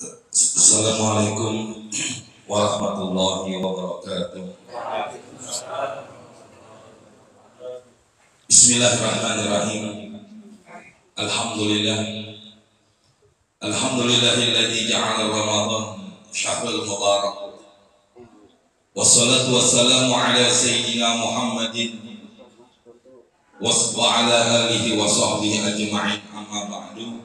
Assalamualaikum warahmatullahi wabarakatuh. Bismillahirrahmanirrahim. Alhamdulillahilladzi ja'ala Ramadan syahrul mubarak. Wassalatu wassalamu ala sayyidina Muhammadin wa ala alihi wa sahbihi ajma'in, amma ba'du.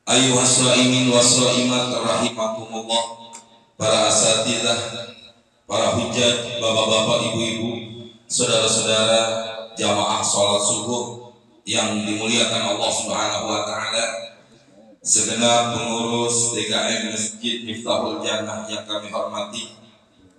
Ayyuhas shaimin wa shaimat rahimakumullah, para asatidzah, para hujjah, bapak-bapak, ibu-ibu, saudara-saudara jamaah salat subuh yang dimuliakan Allah Subhanahu wa taala, segenap pengurus DKM Masjid Miftahul Jannah yang kami hormati,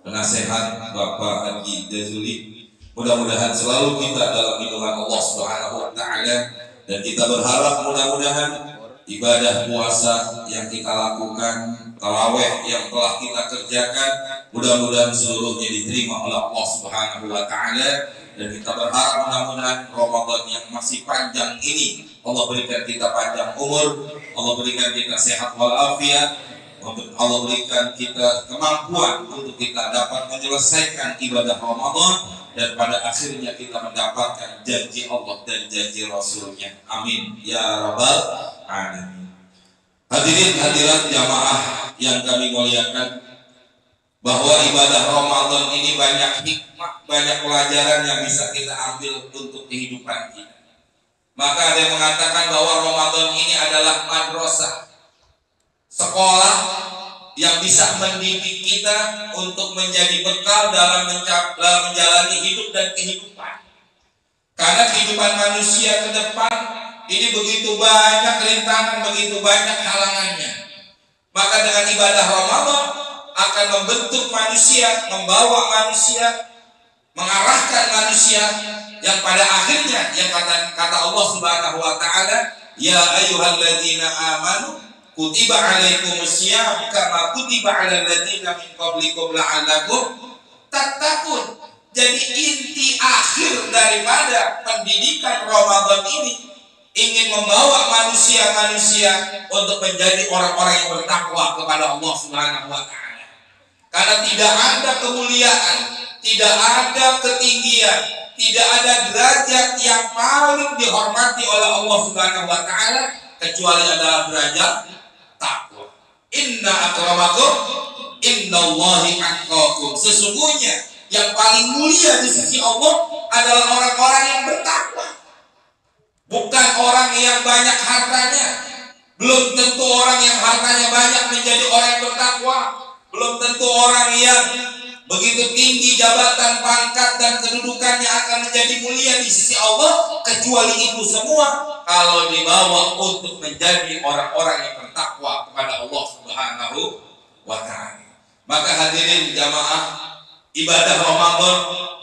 penasehat Bapak Haji Jazuli, mudah-mudahan selalu kita dalam lindungan Allah Subhanahu wa taala, dan kita berharap mudah-mudahan ibadah puasa yang kita lakukan, tarawih yang telah kita kerjakan, mudah-mudahan seluruhnya diterima oleh Allah Subhanahu wa taala, dan kita berharap mudah-mudahan Ramadan yang masih panjang ini Allah berikan kita panjang umur, Allah berikan kita sehat walafiat, Allah berikan kita kemampuan untuk kita dapat menyelesaikan ibadah Ramadan, dan pada akhirnya kita mendapatkan janji Allah dan janji Rasulnya. Amin ya rabbal alamin. Hadirin hadirat jamaah yang kami muliakan, bahwa ibadah Ramadan ini banyak hikmah, banyak pelajaran yang bisa kita ambil untuk kehidupan kita. Maka ada yang mengatakan bahwa Ramadan ini adalah madrasah, sekolah yang bisa mendidik kita untuk menjadi bekal dalam menjalani hidup dan kehidupan. Karena kehidupan manusia ke depan ini begitu banyak rintangan, begitu banyak halangannya. Maka dengan ibadah Ramadan akan membentuk manusia, membawa manusia, mengarahkan manusia, yang pada akhirnya yang kata Allah Subhanahu wa taala, ya ayyuhalladzina amanu kutiba alaikumusiyam kama kutiba alal ladzina min qablikum la'allakum tattaqun. Jadi inti akhir daripada pendidikan Ramadan ini ingin membawa manusia-manusia untuk menjadi orang-orang yang bertakwa kepada Allah Subhanahu wa taala. Karena tidak ada kemuliaan, tidak ada ketinggian, tidak ada derajat yang paling dihormati oleh Allah Subhanahu wa taala kecuali adalah derajat takwa. Inna akramakum innallahi atqakum. Sesungguhnya yang paling mulia di sisi Allah adalah orang-orang yang bertakwa. Bukan orang yang banyak hartanya. Belum tentu orang yang hartanya banyak menjadi orang yang bertakwa. Belum tentu orang yang begitu tinggi jabatan, pangkat, dan kedudukannya akan menjadi mulia di sisi Allah, kecuali itu semua kalau dibawa untuk menjadi orang-orang yang bertakwa kepada Allah Subhanahu wa taala. Maka hadirin jamaah, ibadah Ramadan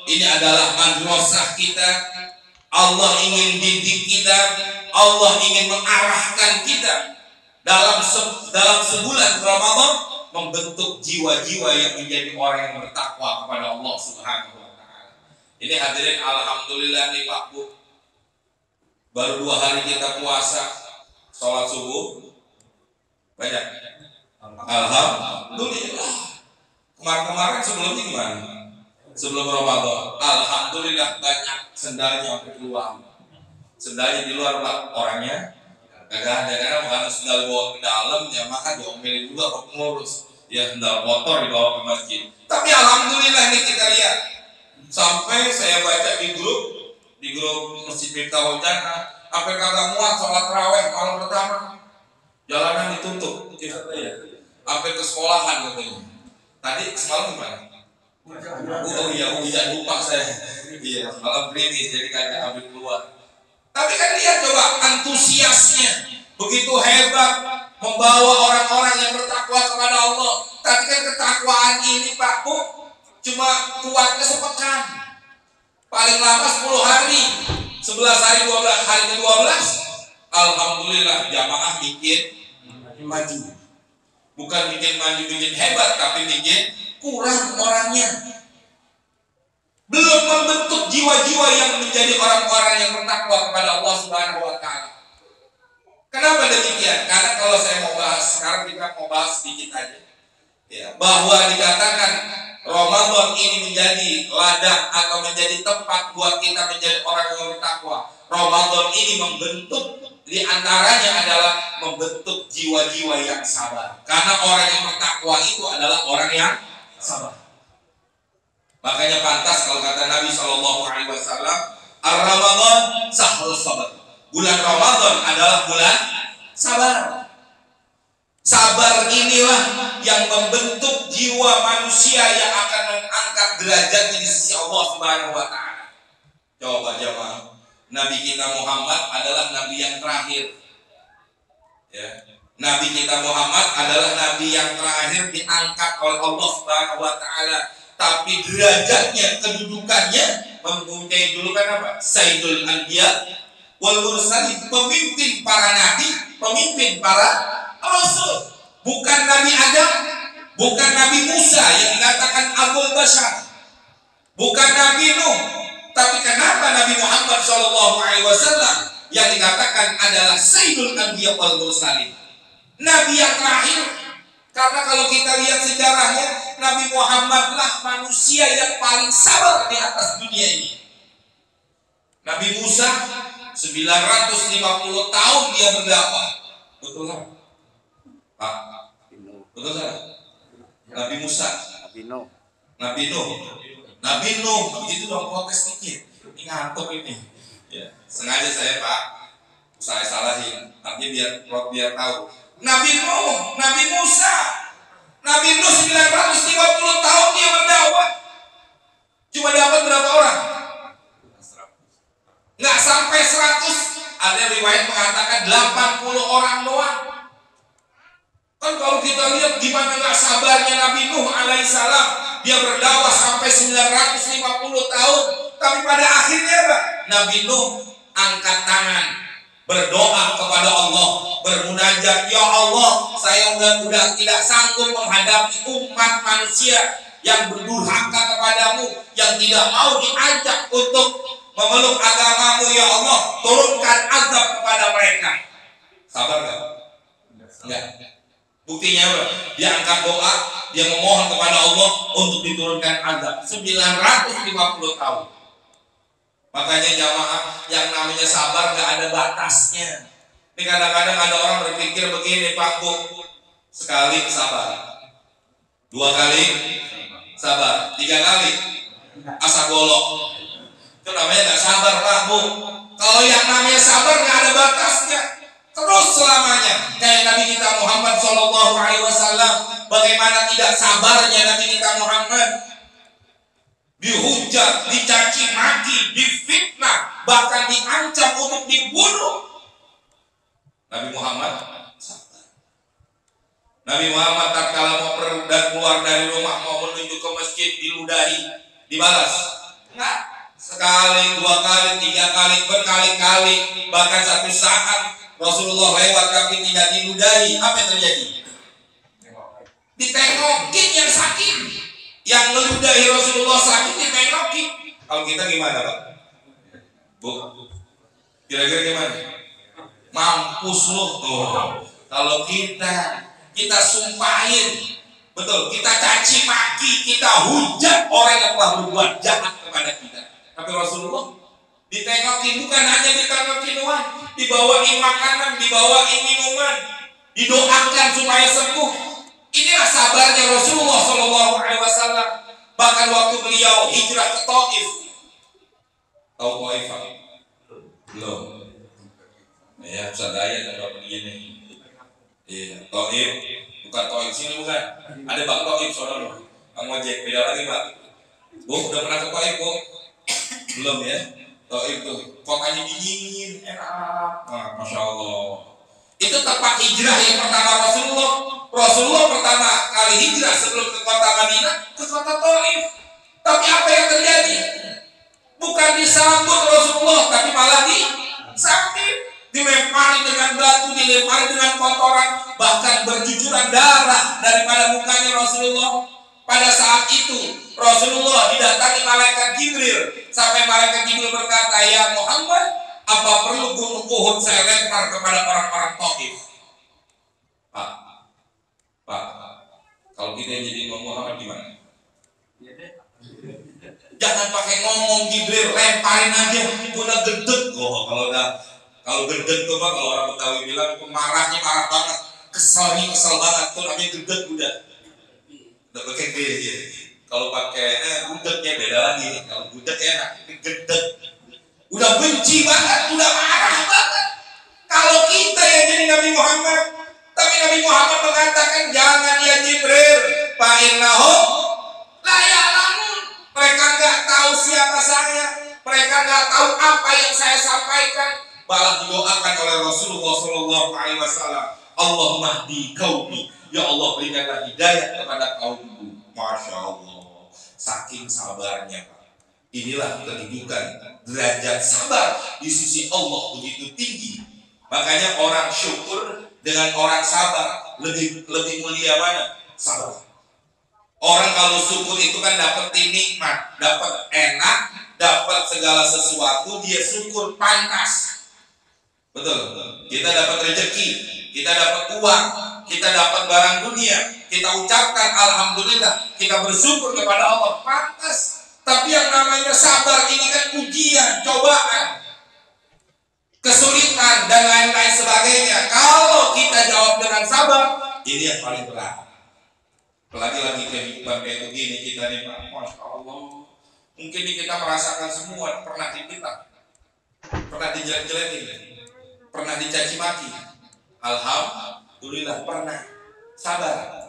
ini adalah madrasah kita. Allah ingin didik kita, Allah ingin mengarahkan kita dalam sebulan Ramadan, membentuk jiwa-jiwa yang menjadi orang yang bertakwa kepada Allah Subhanahu wa taala. Ini hadirin, alhamdulillah nih Pak Bu, baru 2 hari kita puasa, sholat subuh banyak. Alhamdulillah. Kemarin sebelumnya gimana? Sebelum Ramadan, alhamdulillah banyak sendalnya sampai keluar. Sendalnya di luar Pak, orangnya kagak ada, karena bukan sendal bawa ke dalam, ya maka diomelin juga Pak pengurus. Ya sendal kotor dibawa ke masjid. Tapi alhamdulillah ini kita lihat, sampai saya baca di grup Masjid Miftahul Jannah, sampai kagak muat sholat tarawih malam pertama, jalanan ditutup, sampai ke sekolahan katanya. Tadi semalam gimana? Oh iya, hujan lupa saya. Iya, malam gerimis jadi kagak ambil keluar. Tapi kan lihat coba antusiasnya, begitu hebat membawa orang-orang yang bertakwa kepada Allah. Tapi kan ketakwaan ini Pak Bu cuma kuatnya sepekan, paling lama 10 hari, 11 hari, 12 hari ke-12. Alhamdulillah jamaah bikin maju. Bukan bikin maju, bikin hebat, tapi bikin kurang orangnya. Belum membentuk jiwa-jiwa yang menjadi orang-orang yang bertakwa kepada Allah Subhanahu wa taala. Kenapa demikian? Karena kalau saya mau bahas sekarang kita mau bahas sedikit aja. Ya, bahwa dikatakan Ramadan ini menjadi ladang atau menjadi tempat buat kita menjadi orang yang bertakwa. Ramadan ini membentuk, di antaranya adalah membentuk jiwa-jiwa yang sabar. Karena orang yang bertakwa itu adalah orang yang sabar. Makanya pantas kalau kata Nabi SAW, Ar-Ramadan sahrul sabar. Bulan Ramadan adalah bulan sabar. Sabar inilah yang membentuk jiwa manusia yang akan mengangkat derajatnya di sisi Allah Subhanahu wa taala. Coba jemaah, Nabi kita Muhammad adalah nabi yang terakhir. Ya. Nabi kita Muhammad adalah nabi yang terakhir diangkat oleh Allah Subhanahu wa taala, tapi derajatnya, kedudukannya mempunyai julukan apa? Sayyidul Anbiya wal Mursalin, pemimpin para nabi, pemimpin para Rasul. Bukan Nabi Adam, bukan Nabi Musa yang dikatakan Abul Bashar, bukan Nabi Nuh, tapi kenapa Nabi Muhammad SAW yang dikatakan adalah Sayyidul Anbiya wal Mursalin, Nabi yang terakhir? Karena kalau kita lihat sejarahnya, Nabi Muhammadlah manusia yang paling sabar di atas dunia ini. Nabi Musa 950 tahun dia berdakwah, betul kan? Betul salah? Nabi Musa, Nabi Nuh, begitu dong, protes dikit. Ini ngantuk ini. Ya, sengaja saya Pak, saya salahin, tapi biar tahu. Nabi Nuh, Nabi Musa, Nabi Nuh 950 tahun dia berdakwah. Cuma dapat berapa orang? Nggak sampai 100. Ada riwayat mengatakan 80 orang doang. Kan kalau kita lihat gimana nggak sabarnya Nabi Nuh alaihissalam, dia berdakwah sampai 950 tahun, tapi pada akhirnya apa? Nabi Nuh angkat tangan, berdoa kepada Allah, bermunajat, ya Allah, saya udah tidak sanggup menghadapi umat manusia yang berdurhaka kepadamu, yang tidak mau diajak untuk memeluk agamamu, ya Allah, turunkan azab kepada mereka. Sabar nggak? Enggak. Buktinya apa? Dia angkat doa, dia memohon kepada Allah untuk diturunkan azab 950 tahun. Makanya jamaah, yang namanya sabar gak ada batasnya. Ini kadang-kadang ada orang berpikir begini, Pak Bu, sekali sabar, 2 kali sabar, 3 kali asa golok. Itu namanya gak sabar Pak Bu. Kalau yang namanya sabar gak ada batasnya, terus selamanya. Kayak Nabi kita Muhammad SAW, bagaimana tidak sabarnya Nabi kita Muhammad, dihujat, dicaci maki, difitnah, bahkan diancam untuk dibunuh. Nabi Muhammad sabar. Nabi Muhammad tatkala mau keluar dari rumah, mau menuju ke masjid, diludahi, dibalas. Enggak. Sekali, 2 kali, 3 kali, berkali-kali, bahkan satu saat Rasulullah lewat tapi tidak diludahi. Apa yang terjadi? Ditengokin yang sakit. Yang meludahi Rasulullah sakit ditengokin. Kalau kita gimana Pak? Bu, kira-kira gimana? Mampus lu. Kalau kita sumpahin, betul, kita caci maki, kita hujat orang yang telah berbuat jahat kepada kita. Tapi Rasulullah ditengokin, bukan hanya ditengokin doang, dibawain makanan, dibawain minuman, didoakan supaya sembuh. Inilah sabarnya Rasulullah SAW. Bahkan waktu beliau hijrah ke Taif, tahu Taif? Belum. Ya, Ustaz Dayat kalau begini. Iya, Taif, bukan Taif sini bukan. Ada Bang Taif saudara. Bang Ojek, beda lagi Pak. Bu, udah pernah ke Taif Bu? Belum ya? Taif tuh, kotanya dingin, enak. Nah, Masya Allah. Itu tempat hijrah yang pertama Rasulullah. Rasulullah pertama kali hijrah sebelum ke kota Madinah, ke kota Taif. Tapi apa yang terjadi? Bukan disambut Rasulullah, tapi malah disambit. Dilempari dengan batu, dilempari dengan kotoran, bahkan bercucuran darah daripada mukanya Rasulullah. Pada saat itu Rasulullah didatangi malaikat Jibril, sampai malaikat Jibril berkata, ya Muhammad, apa perlu gunung Uhud saya lempar kepada orang-orang Taif? Pak, Kalau kita yang jadi Imam Muhammad gimana? Jangan pakai ngomong Jibril, lemparin aja, udah gedeg. Oh, kalau gedeg tuh Pak, kalau orang Betawi bilang marahnya marah banget, kesel banget, tuh namanya gedeg udah pakai G ya. Kalau pakai gudegnya beda lagi. Kalau gudeg enak, ini gedeg. Udah benci banget, udah marah banget. Kalau kita yang jadi Nabi Muhammad, tapi Nabi Muhammad mengatakan jangan ya Jibril, fa innahum la ya'lamun. Mereka nggak tahu siapa saya, mereka nggak tahu apa yang saya sampaikan. Malah didoakan oleh Rasulullah SAW, Allahumma hdi qaumi, ya Allah berikanlah hidayah kepada kaumku. Masya Allah, saking sabarnya Pak. Inilah kedudukan derajat sabar di sisi Allah begitu tinggi. Makanya orang syukur dengan orang sabar lebih mulia mana? Sabar. Orang kalau syukur itu kan dapat nikmat, dapat enak, dapat segala sesuatu, dia syukur pantas. Betul. Kita dapat rezeki, kita dapat uang, kita dapat barang dunia, kita ucapkan alhamdulillah, kita bersyukur kepada Allah, pantas. Tapi yang namanya sabar ini kan ujian, cobaan, kesulitan dan lain-lain sebagainya. Kalau kita jawab dengan sabar, ini yang paling berat. Apalagi lagi kehidupan kayak begini kita nih Pak, Masya Allah. Mungkin kita merasakan semua, pernah dipitnah, pernah dijelek-jelekin, pernah dicaci maki. Alhamdulillah pernah sabar.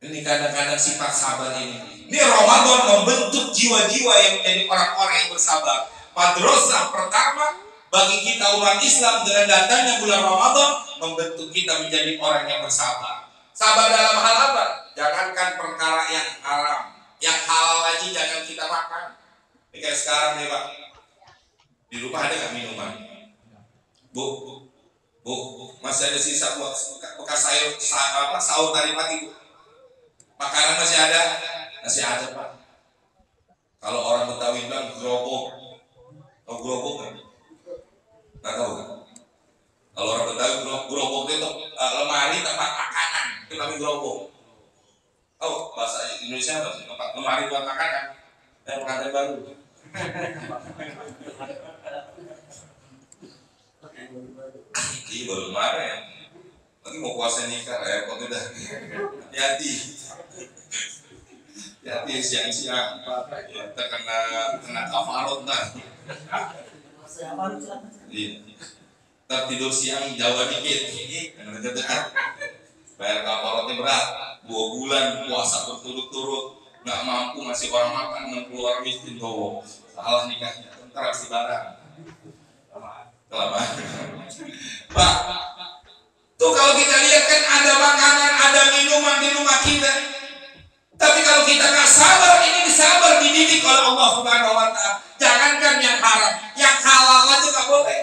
Ini kadang-kadang sifat sabar ini. Ini Ramadan membentuk jiwa-jiwa yang menjadi orang-orang yang bersabar. Madrasah pertama bagi kita umat Islam dengan datangnya bulan Ramadan membentuk kita menjadi orang yang bersabar. Sabar dalam hal apa? Jangankan perkara yang haram, yang halal aja jangan kita makan. Ini kayak sekarang nih Pak, di rumah ada nggak minuman? Bu, masih ada sisa bekas sahur tadi pagi Bu? Makanan masih ada? Masih ada Pak. Kalau orang Betawi bilang gerobok, tahu gerobok kan? Nggak tahu kan? Kalau orang Betawi gerobok itu lemari tempat makanan, itu namanya gerobok. Oh, bahasa Indonesia apa? Tempat lemari buat makanan. Pengantin baru. Iya baru kemarin ya. Lagi mau puasa nikah, repot udah. Hati-hati. Hati siang-siang. Ya, terkena kafarot nah. Iya. Ntar tidur siang Jawa dikit. Yang dekat-dekat. Bayar kafarotnya berat. 2 bulan puasa berturut-turut. Nggak mampu ngasih orang makan 60 orang miskin tuh. Salah nikahnya. Ntar harus barang. Kelamaan. Pak, tuh kalau kita lihat kan ada makanan, ada minuman di rumah kita. Tapi kalau kita nggak sabar, ini disabar dididik oleh Allah Subhanahu Wa Taala. Jangankan yang haram, yang halal aja nggak boleh.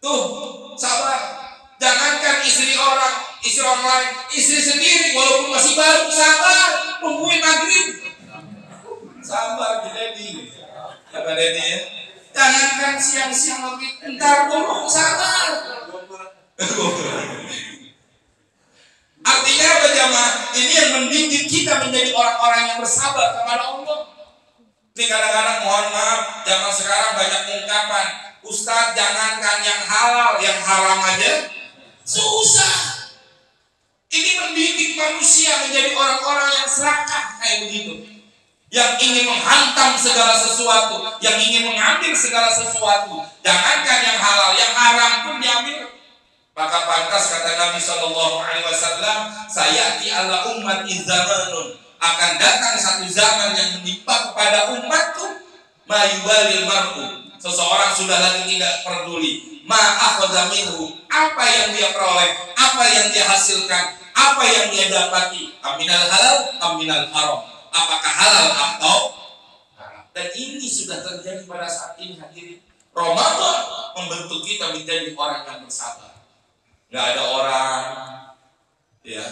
Tuh, sabar. Jangankan istri orang lain, istri sendiri walaupun masih baru sabar, nungguin maghrib. Sabar, Dedi. Apa Dedi ya? Jangankan siang-siang lebih, entar dulu sabar. Artinya apa jamaah? Ini yang mendidik kita menjadi orang-orang yang bersabar kepada Allah. Ini kadang-kadang mohon maaf, zaman sekarang banyak ungkapan, Ustadz jangankan yang halal, yang haram aja susah. Ini mendidik manusia menjadi orang-orang yang serakah kayak begitu, yang ingin menghantam segala sesuatu, yang ingin mengambil segala sesuatu. Jangankan yang halal, yang haram pun diambil. Maka pantas kata Nabi SAW, sayati ala ummati zamanun, akan datang satu zaman yang menimpa kepada umatku, mayubalil mar'u, seseorang sudah lagi tidak peduli, ma'akhadha minhu, apa yang dia peroleh, apa yang dia hasilkan, apa yang dia dapati, aminal halal, aminal haram, apakah halal atau haram. Dan ini sudah terjadi pada saat ini hadirin. Ramadan membentuk kita menjadi orang yang bersabar. Nggak ada orang ya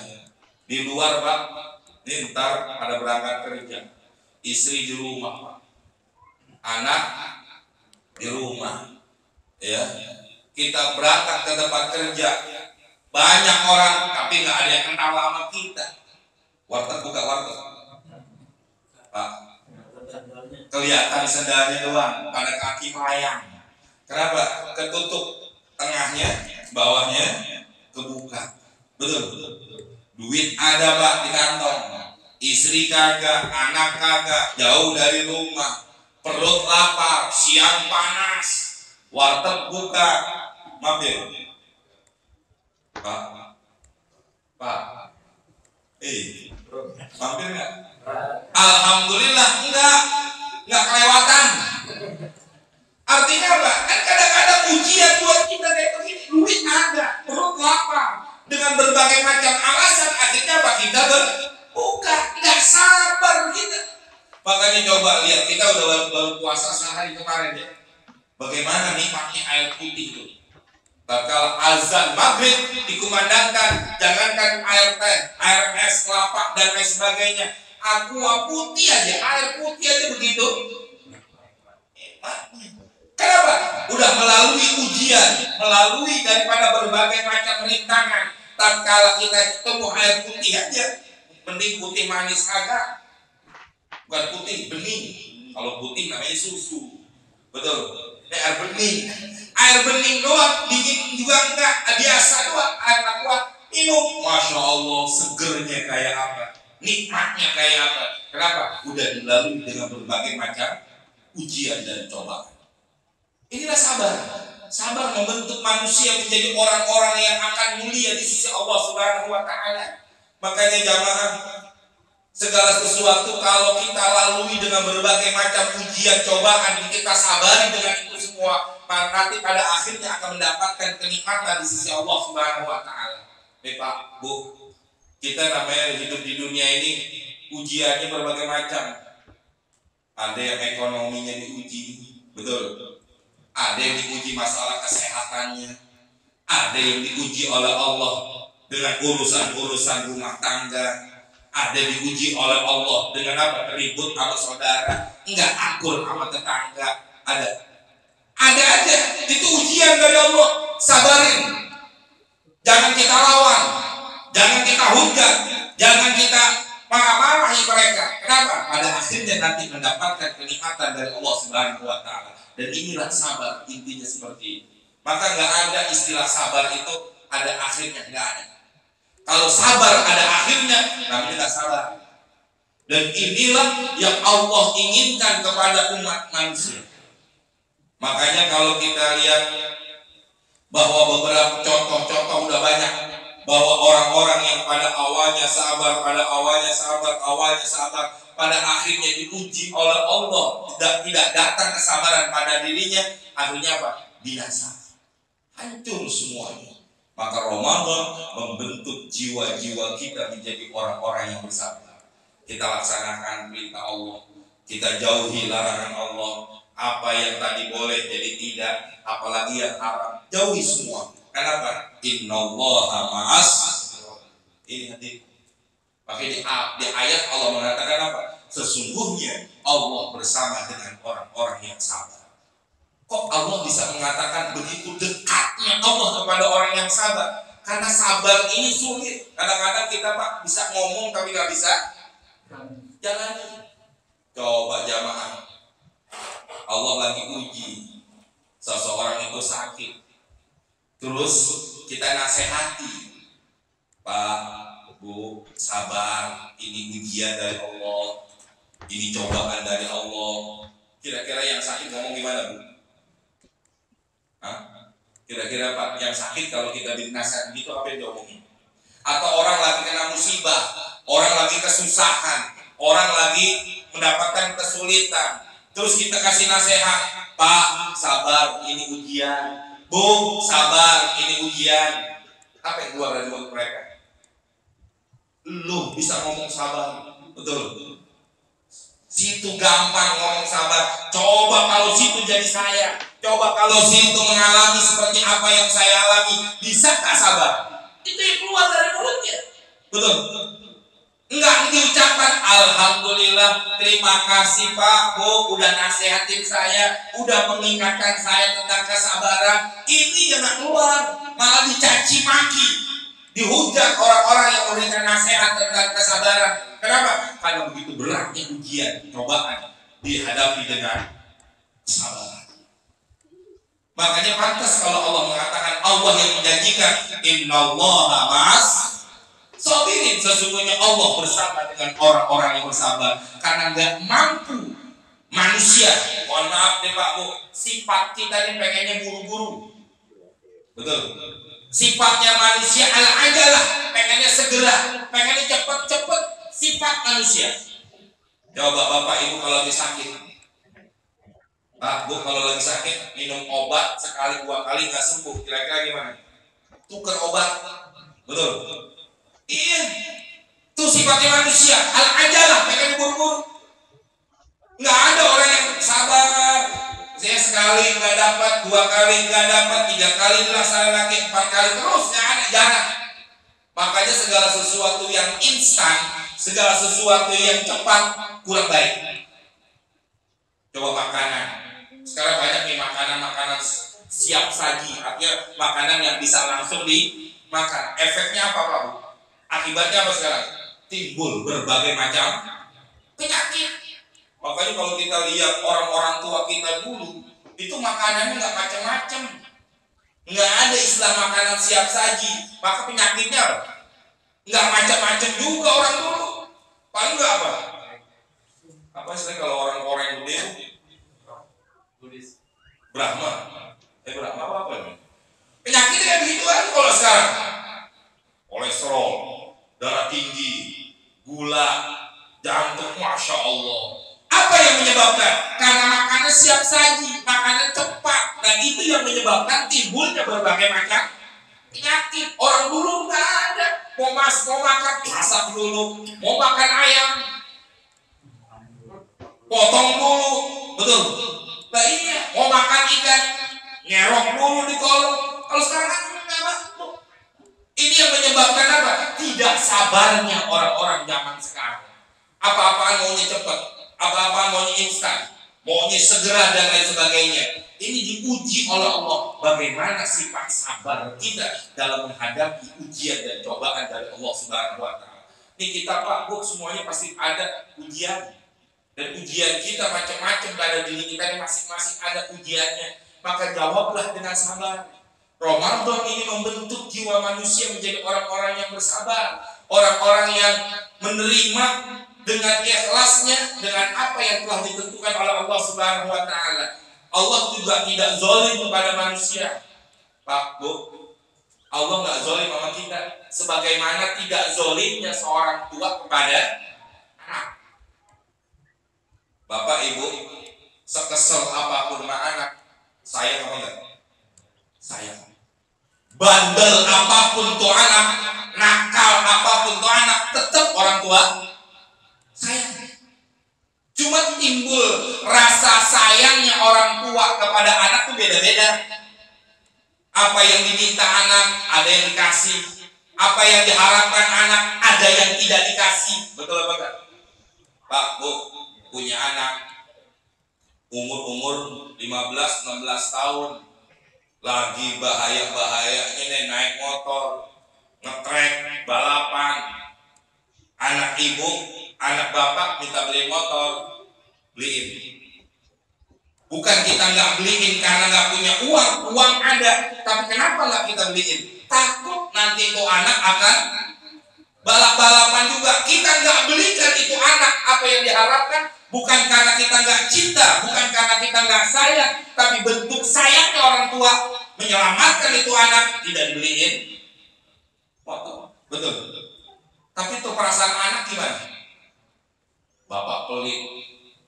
di luar Pak, ini ntar ada berangkat kerja, istri di rumah Pak, anak di rumah ya, kita berangkat ke tempat kerja, Banyak orang tapi nggak ada yang kenal sama kita. Warteg buka warteg, Pak. Kelihatan sendalnya doang, pada kaki melayang. Kenapa? Ketutup tengahnya, bawahnya kebuka. Betul. Duit ada Pak di kantong, istri kagak, anak kagak, jauh dari rumah, perut lapar, siang panas, warteg buka, mampir. Pak, mampir nggak? Alhamdulillah nggak kelewatan. Artinya apa? Kan kadang-kadang ujian buat kita kayak begini, duit ada, perut lapar, dengan berbagai macam alasan akhirnya apa? Kita berbuka, nggak sabar kita. Makanya coba lihat, kita udah baru puasa sehari kemarin ya. Bagaimana nikmatnya air putih itu? Bakal azan maghrib dikumandangkan, jangankan air teh, air es kelapa dan lain sebagainya. Aqua putih aja, air putih aja begitu. Kenapa? Udah melalui ujian, melalui daripada berbagai macam rintangan. Tatkala kita ketemu air putih aja, mending putih manis agak, bukan putih bening. Kalau putih namanya susu, betul. Ini air bening. Air bening doang, dingin juga enggak, biasa doang, air aqua minum. Masya Allah, segernya kayak apa, nikmatnya kayak apa. Kenapa? Udah dilalui dengan berbagai macam ujian dan cobaan. Inilah sabar. Sabar membentuk manusia menjadi orang-orang yang akan mulia di sisi Allah Subhanahu wa Ta'ala. Makanya jamaah, segala sesuatu kalau kita lalui dengan berbagai macam ujian cobaan, kita sabari dengan itu semua, maka nanti pada akhirnya akan mendapatkan kenikmatan di sisi Allah Subhanahu wa Ta'ala. Pak, Bu, kita namanya hidup di dunia ini ujiannya berbagai macam. Ada yang ekonominya diuji, betul. Ada yang diuji masalah kesehatannya, ada yang diuji oleh Allah dengan urusan-urusan rumah tangga, ada yang diuji oleh Allah dengan apa? Ribut sama saudara, enggak akur sama tetangga, ada aja. Itu ujian dari Allah. Sabarin, jangan kita lawan, jangan kita hujat, jangan kita marah-marahi mereka. Kenapa? Pada akhirnya nanti mendapatkan kenikmatan dari Allah Subhanahu wa Ta'ala. Dan inilah sabar, intinya seperti ini. Maka nggak ada istilah sabar itu ada akhirnya, nggak ada. Kalau sabar ada akhirnya, namanya nggak sabar. Dan inilah yang Allah inginkan kepada umat manusia. Makanya kalau kita lihat bahwa beberapa contoh-contoh udah banyak, bahwa orang-orang yang pada awalnya sabar, pada akhirnya diuji oleh Allah, tidak datang kesabaran pada dirinya, akhirnya apa? Binasa, hancur semuanya. Maka Ramadan membentuk jiwa-jiwa kita menjadi orang-orang yang bersabar. Kita laksanakan perintah Allah, kita jauhi larangan Allah. Apa yang tadi boleh jadi tidak, apalagi yang haram, jauhi semua. Kenapa? Innallaha ma'as. Ini hati. Makanya di ayat Allah mengatakan apa? Sesungguhnya Allah bersama dengan orang-orang yang sabar. Kok Allah bisa mengatakan begitu dekatnya Allah kepada orang yang sabar? Karena sabar ini sulit. Kadang-kadang kita Pak bisa ngomong tapi nggak bisa jalan. Coba jamaah, Allah lagi uji seseorang itu sakit, terus kita nasihati, Pak, Bu, sabar, ini ujian dari Allah, ini cobaan dari Allah. Kira-kira yang sakit ngomong gimana, Bu? Kira-kira Pak, yang sakit kalau kita dinasihat gitu apa yang diomongin? Atau orang lagi kena musibah, orang lagi kesusahan, orang lagi mendapatkan kesulitan, terus kita kasih nasihat, Pak, sabar, ini ujian. Bu, sabar, ini ujian. Apa yang keluar dari mulut mereka? Lu bisa ngomong sabar, betul. Situ gampang ngomong sabar. Coba kalau situ jadi saya, coba kalau situ mengalami seperti apa yang saya alami, bisa gak sabar? Itu yang keluar dari mulutnya, betul. Enggak diucapkan, Alhamdulillah, terima kasih Pak, Bu, udah nasihatin saya, udah mengingatkan saya tentang kesabaran. Ini yang gak keluar, malah dicaci maki. dihujat orang-orang yang memberikan nasihat tentang kesabaran. Kenapa? Karena begitu beratnya ujian, cobaan dihadapi dengan kesabaran. Makanya pantas kalau Allah mengatakan, Allah yang menjanjikan innallaha ma'as sabirin, sesungguhnya Allah bersama dengan orang-orang yang bersabar. Karena nggak mampu manusia, mohon maaf deh Pak Bu, sifat kita ini pengennya buru-buru. Betul. Sifatnya manusia al-ajalah, pengennya segera, pengennya cepet-cepet. Sifat manusia. Coba Bapak Ibu kalau lagi sakit, Pak Bu kalau lagi sakit minum obat sekali dua kali nggak sembuh, kira-kira gimana? Tukar obat, betul? Iya, itu sifatnya manusia al-ajalah, pengennya buru-buru. Nggak ada orang yang sabar. Saya sekali nggak dapat, dua kali nggak dapat, tiga kali dilaksanakan lagi, empat kali terus, nggak ada, jarang. Makanya segala sesuatu yang instan, segala sesuatu yang cepat kurang baik. Coba makanan. Sekarang banyak nih makanan-makanan siap saji, artinya makanan yang bisa langsung dimakan. Efeknya apa Pak Bu? Akibatnya apa sekarang? Timbul berbagai macam penyakit. Makanya kalau kita lihat orang-orang tua kita dulu, itu makanannya nggak macam-macam, nggak ada istilah makanan siap saji. Maka penyakitnya apa? Nggak macam-macam juga orang dulu. Paling nggak apa? Apa istilah kalau orang-orang gede? Brahma. Brahma apa ini? Penyakitnya kayak begitu aja kalau sekarang. Kolesterol, darah tinggi, gula, jantung, masya Allah. Apa yang menyebabkan? Karena makanan siap saji, makanan cepat, dan itu yang menyebabkan timbulnya berbagai macam penyakit. Orang dulu nggak ada, mau makan masak dulu, mau makan ayam potong dulu, betul? Nah iya, mau makan ikan nyerok dulu di kolong. Kalau sekarang kan enggak. Ini yang menyebabkan apa? Tidak sabarnya orang-orang zaman sekarang. Apa-apaan maunya cepat, apa-apaan maunya instan, maunya segera dan lain sebagainya. Ini diuji oleh Allah. Bagaimana sifat sabar kita dalam menghadapi ujian dan cobaan dari Allah Subhanahu wa Ta'ala. Ini kita Pak Bu semuanya pasti ada ujian. Dan ujian kita macam-macam pada diri kita ini masing-masing ada ujiannya. Maka jawablah dengan sabar. Ramadan ini membentuk jiwa manusia menjadi orang-orang yang bersabar, orang-orang yang menerima dengan ikhlasnya dengan apa yang telah ditentukan oleh Allah Subhanahu wa Ta'ala. Allah juga tidak zalim kepada manusia. Pak Bu, Allah nggak zalim sama kita, sebagaimana tidak zalimnya seorang tua kepada anak. Bapak Ibu, sekesel apapun sama anak, sayang apa enggak? Sayang. Bandel apapun tuh anak, nakal apapun tuh anak, tetap orang tua sayang. Cuma timbul rasa sayangnya orang tua kepada anak tuh beda-beda. Apa yang diminta anak, ada yang dikasih. Apa yang diharapkan anak, ada yang tidak dikasih. Betul apa enggak? Pak, Bu, punya anak umur 15-16 tahun, lagi bahaya-bahayanya naik motor, ngetrek, balapan. Anak ibu, anak bapak minta beli motor, beliin. Bukan kita nggak beliin karena nggak punya uang, uang ada, tapi kenapa nggak kita beliin? Takut nanti itu anak akan balap-balapan juga. Kita nggak belikan itu anak apa yang diharapkan. Bukan karena kita nggak cinta, bukan karena kita nggak sayang, tapi bentuk sayangnya orang tua menyelamatkan itu anak, tidak dibeliin motor. Betul. Tapi itu perasaan anak gimana? Bapak pelit,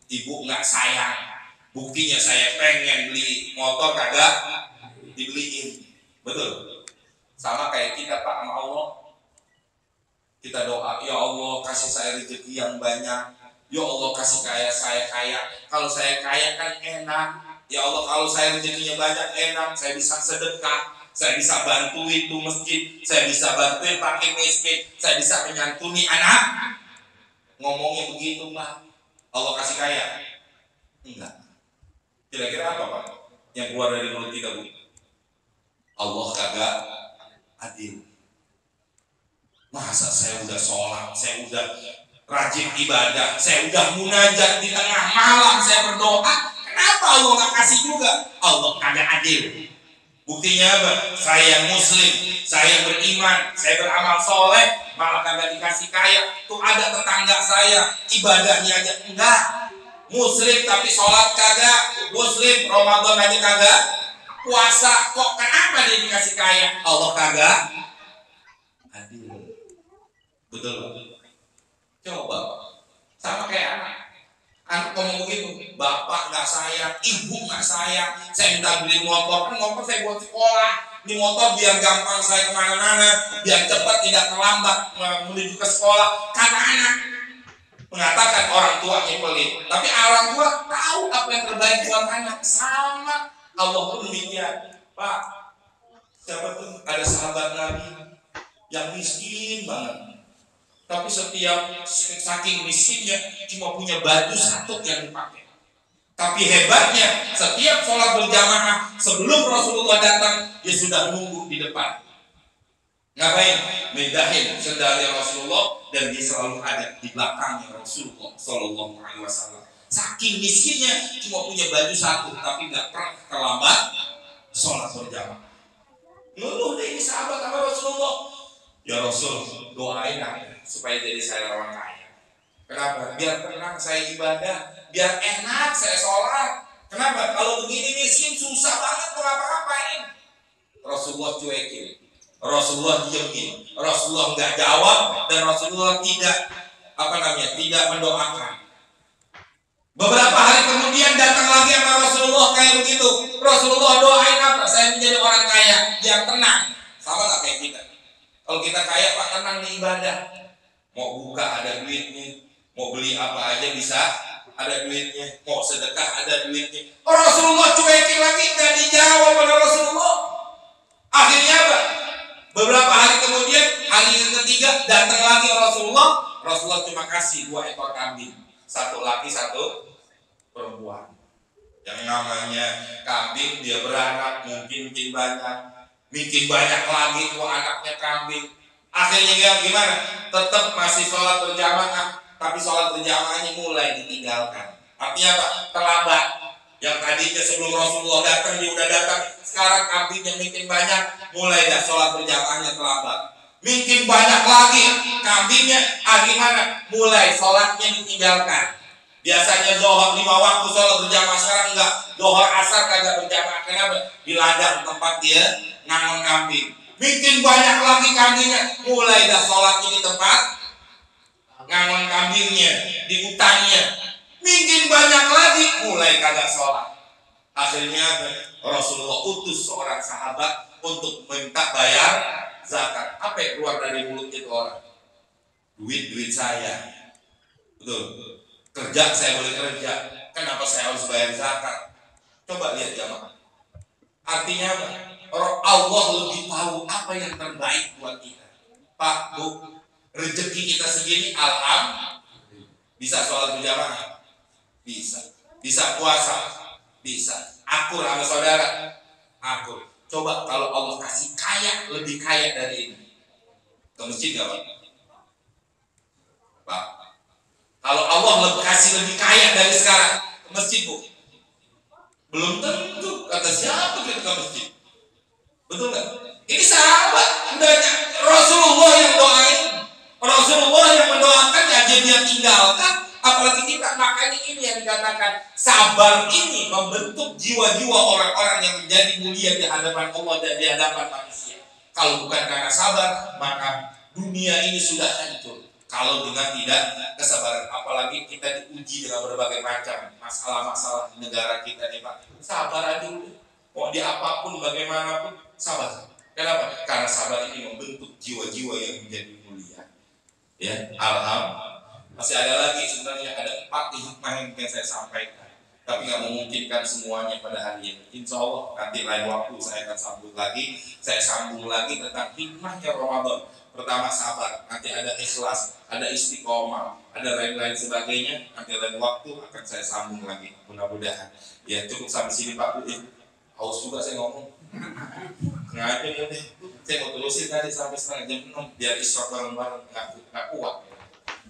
ibu nggak sayang. Buktinya saya pengen beli motor kagak dibeliin. Betul. Sama kayak kita Pak sama Allah. Kita doa, ya Allah kasih saya rezeki yang banyak. Ya Allah kasih saya kaya. Kalau saya kaya kan enak. Ya Allah kalau saya rezekinya banyak enak. Saya bisa sedekah. Saya bisa bantuin tuh masjid. Saya bisa bantuin fakir miskin. Saya bisa menyantuni anak. Ngomongnya begitu Mbak. Allah kasih kaya. Enggak. Kira-kira apa Pak yang keluar dari mulut kita Bu? Allah kagak adil. Masa saya udah sholat, saya udah rajin ibadah, saya udah munajat di tengah malam, saya berdoa, kenapa Allah nggak kasih juga? Allah kagak adil. Buktinya apa? Saya muslim, saya beriman, saya beramal soleh, malah kagak dikasih kaya. Tuh ada tetangga saya, ibadahnya aja enggak. Muslim tapi sholat kagak, muslim Ramadan aja kagak, puasa kok kenapa dia dikasih kaya? Allah kagak adil. Betul. Coba sama kayak anak ngomong begitu, bapak nggak sayang, ibu nggak sayang, saya minta beli motor, kan motor saya buat sekolah, ini motor biar gampang saya kemana-mana, biar cepat tidak terlambat menuju ke sekolah. Karena anak mengatakan orang tuanya pelit, tapi orang tua tahu apa yang terbaik buat anak. Sama Allah pun demikian. Pak, siapa tuh ada sahabat Nabi yang miskin banget, tapi setiap saking miskinnya cuma punya baju satu yang dipakai. Tapi hebatnya setiap sholat berjamaah sebelum Rasulullah datang dia sudah nunggu di depan. Ngapain? Medahin sendalnya Rasulullah dan dia selalu ada di belakangnya Rasulullah Sallallahu Alaihi Wasallam. Saking miskinnya cuma punya baju satu tapi nggak pernah terlambat sholat berjamaah. Nuluh deh ini sahabat sama Rasulullah. Ya Rasul, doain aku supaya jadi saya orang kaya. Kenapa? Biar tenang saya ibadah, biar enak saya sholat. Kenapa? Kalau begini miskin susah banget mau ngapa-ngapain. Rasulullah cuekin, Rasulullah diemin, Rasulullah nggak jawab dan Rasulullah tidak tidak mendoakan. Beberapa hari kemudian datang lagi sama Rasulullah kayak begitu. Rasulullah doain apa? Saya menjadi orang kaya yang tenang. Sama nggak kayak kita? Kalau kita kaya Pak, tenang di ibadah, mau buka ada duitnya, mau beli apa aja bisa ada duitnya, mau sedekah ada duitnya. Rasulullah cuekin lagi, nggak dijawab oleh Rasulullah. Akhirnya apa? Beberapa hari kemudian, hari yang ketiga datang lagi Rasulullah. Rasulullah cuma kasih 2 ekor kambing, satu laki satu perempuan. Yang namanya kambing dia beranak mungkin banyak lagi tuh anaknya kambing. Akhirnya dia gimana? Tetap masih sholat berjamaah, tapi sholat berjamaahnya mulai ditinggalkan. Artinya apa? Terlambat. Yang tadinya sebelum Rasulullah datang dia udah datang, sekarang kambingnya makin banyak, mulai dah sholat berjamaahnya terlambat. Makin banyak lagi kambingnya, gimana? Mulai sholatnya ditinggalkan. Biasanya zuhur 5 waktu sholat berjamaah, sekarang enggak. Zuhur asar kagak berjamaah. Kenapa? Di ladang tempat dia ngangon kambing. Bikin banyak lagi kambingnya, mulai dah sholatnya di tempat ngangon kambingnya, di hutannya. Bikin banyak lagi, mulai kagak sholat. Akhirnya Rasulullah utus seorang sahabat untuk minta bayar zakat. Apa yang keluar dari mulut itu orang? Duit saya. Betul. Kerja saya boleh kerja. Kenapa saya harus bayar zakat? Coba lihat jamaah. Artinya apa? Allah lebih tahu apa yang terbaik buat kita. Pak, Bu, rezeki kita segini, alhamdulillah. Bisa sholat berjamaah? Bisa. Bisa puasa? Bisa. Akur sama saudara? Akur. Coba kalau Allah kasih kaya, lebih kaya dari ini, ke masjid gak Pak? Pak, kalau Allah kasih lebih kaya dari sekarang, ke masjid Bu? Belum tentu. Kata siapa kita ke masjid? Betul nggak? Ini sahabat, Rasulullah yang doain, Rasulullah yang mendoakan, ya dia tinggalkan. Apalagi kita, makanya ini yang dikatakan sabar ini membentuk jiwa-jiwa orang-orang yang menjadi mulia di hadapan Allah dan di hadapan manusia. Kalau bukan karena sabar, maka dunia ini sudah hancur. Kalau dengan tidak kesabaran, apalagi kita diuji dengan berbagai macam masalah-masalah di negara kita nih Pak. Sabar aja dulu. Mau di apapun bagaimanapun sabar. Kenapa? Karena sabar ini membentuk jiwa-jiwa yang menjadi mulia. Ya, alhamdulillah. Masih ada lagi sebenarnya, ada 4 hikmah yang ingin saya sampaikan, tapi nggak memungkinkan semuanya pada hari ini. Insya Allah nanti lain waktu saya akan sambung lagi tentang hikmahnya Ramadan. Pertama sabar, nanti ada ikhlas, ada istiqomah, ada lain-lain sebagainya. Nanti lain waktu akan saya sambung lagi, mudah-mudahan. Ya cukup sampai sini Pak Bu. Haus juga saya ngomong. Ngapain ini? Saya mau terusin tadi sampai setengah jam 6 biar isyak bareng-bareng nggak kuat.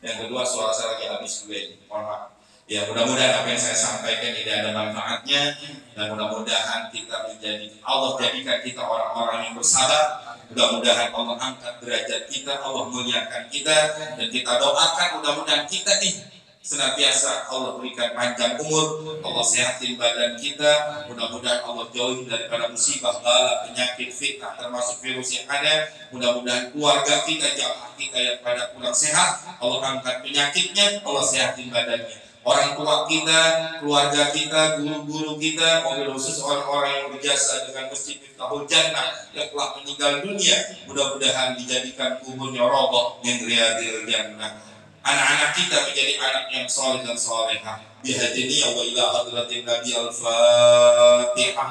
Yang kedua suara saya lagi habis juga ini. Mohon maaf. Ya mudah-mudahan apa yang saya sampaikan ini ada manfaatnya dan mudah-mudahan kita menjadi Allah jadikan kita orang-orang yang bersabar. Mudah-mudahan Allah angkat derajat kita, Allah muliakan kita dan kita doakan mudah-mudahan kita nih senantiasa Allah berikan panjang umur, Allah sehatin badan kita, mudah-mudahan Allah jauhi daripada musibah, bala, penyakit, fitnah termasuk virus yang ada. Mudah-mudahan keluarga kita, jamaah kita yang pada kurang sehat, Allah angkat penyakitnya, Allah sehatin badannya. Orang tua kita, keluarga kita, guru-guru kita, mobil khusus orang-orang yang berjasa dengan Masjid Miftahul Jannah yang telah meninggal dunia, mudah-mudahan dijadikan kuburnya roboh min riyadil jannah. Anak-anak kita menjadi anak yang soleh dan solehah. Bihadiniya wa ila hadratin Nabi al-Fatihah.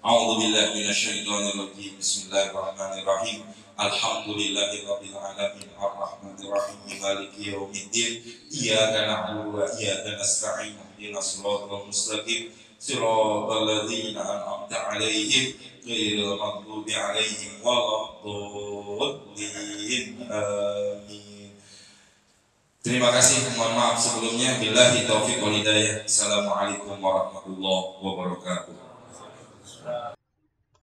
A'udzu billahi minasyaitonir rajim. Bismillahirrahmanirrahim. Alhamdulillahirabbil alamin arrahmanir rahim maliki yaumiddin. Iyyaka na'budu wa iyyaka nasta'in. Ihdinas siratal mustaqim. Siratal ladzina an'amta 'alaihim ghairil maghdubi 'alaihim waladdallin. Amin. Terima kasih, mohon maaf sebelumnya. Billahi taufiq wal hidayah. Assalamualaikum warahmatullahi wabarakatuh.